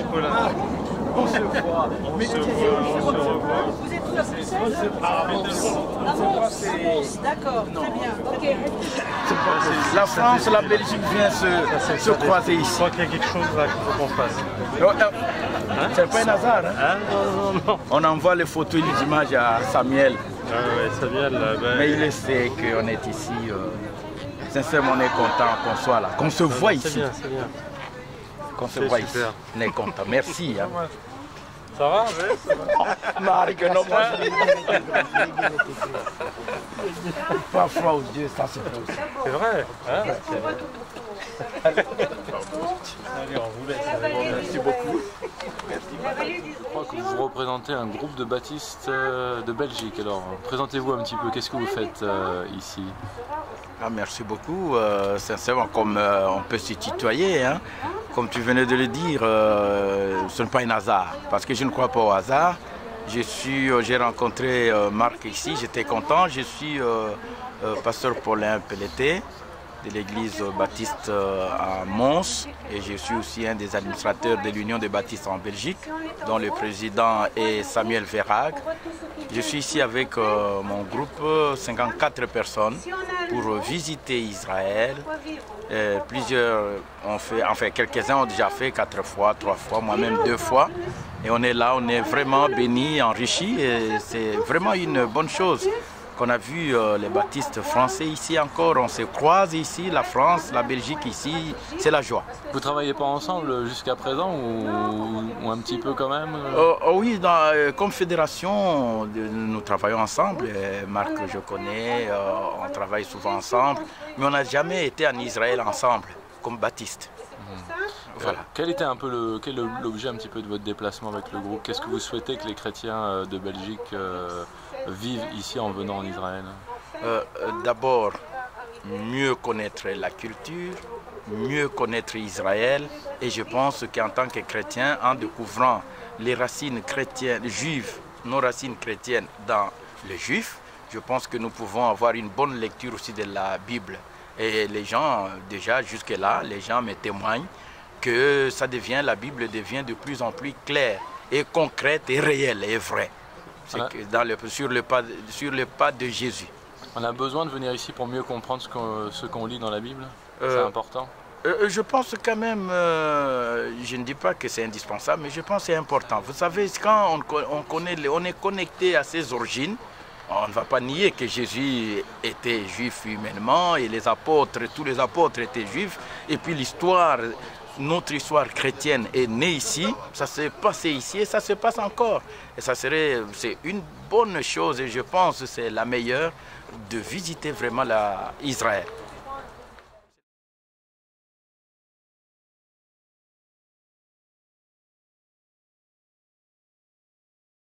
Nicolas. On se voit. On se revoit. Vous êtes tous à Bruxelles? À Mons, d'accord, très bien. Ok. La France, la Belgique vient se croiser Je ici. crois qu'il y a quelque chose là qu'il faut qu'on fasse. C'est pas un hasard. Hein? Ah non, non, non. On envoie les photos et les images à Samuel. Ah ouais, Samuel, Mais il sait qu'on est ici. Sincèrement, on est content qu'on soit là, qu'on se voit c'est ici. bien, c'est bien. Qu'on se C'est voit ici. super. On est content. Merci. Hein. Ça va? Ouais, ça va. Marc, non, moi parfois aux yeux, ça se pose. C'est vrai. Hein? Allez, on vous laisse. Merci beaucoup. Je crois que vous représentez un groupe de baptistes de Belgique. Alors, présentez-vous un petit peu. Qu'est-ce que vous faites ici? Ah, merci beaucoup. Sincèrement, comme on peut se tutoyer, hein. Comme tu venais de le dire, ce n'est pas un hasard. Parce que je ne crois pas au hasard. J'ai rencontré Marc ici, j'étais content. Je suis pasteur Paulin Pelleté de l'église baptiste à Mons et je suis aussi un des administrateurs de l'Union des baptistes en Belgique, dont le président est Samuel Verhaeghe. Je suis ici avec mon groupe, 54 personnes, pour visiter Israël. Plusieurs ont fait, enfin quelques-uns ont déjà fait 4 fois, 3 fois, moi-même 2 fois. Et on est là, on est vraiment bénis, enrichis et c'est vraiment une bonne chose. On a vu les baptistes français ici encore, on se croise ici, la France, la Belgique ici, c'est la joie. Vous travaillez pas ensemble jusqu'à présent ou un petit peu quand même? Oui, comme fédération, nous travaillons ensemble. Marc, je connais, on travaille souvent ensemble, mais on n'a jamais été en Israël ensemble, comme baptistes. Voilà. Quel était un peu l'objet un petit peu de votre déplacement avec le groupe? Qu'est-ce que vous souhaitez que les chrétiens de Belgique vivent ici en venant en Israël? D'abord, mieux connaître la culture, mieux connaître Israël. Et je pense qu'en tant que chrétien, en découvrant les racines chrétiennes, juives, nos racines chrétiennes dans le juif, je pense que nous pouvons avoir une bonne lecture aussi de la Bible. Et les gens, déjà jusque-là, les gens me témoignent que la Bible devient de plus en plus claire et concrète et réelle et vraie. Voilà. Sur le pas de Jésus. On a besoin de venir ici pour mieux comprendre ce qu'on lit dans la Bible? C'est important? Je pense quand même, je ne dis pas que c'est indispensable, mais je pense que c'est important. Vous savez, quand on est connecté à ses origines, on ne va pas nier que Jésus était juif humainement et tous les apôtres étaient juifs. Et puis notre histoire chrétienne est née ici, ça s'est passé ici et ça se passe encore. Et c'est une bonne chose et je pense que c'est la meilleure de visiter vraiment Israël.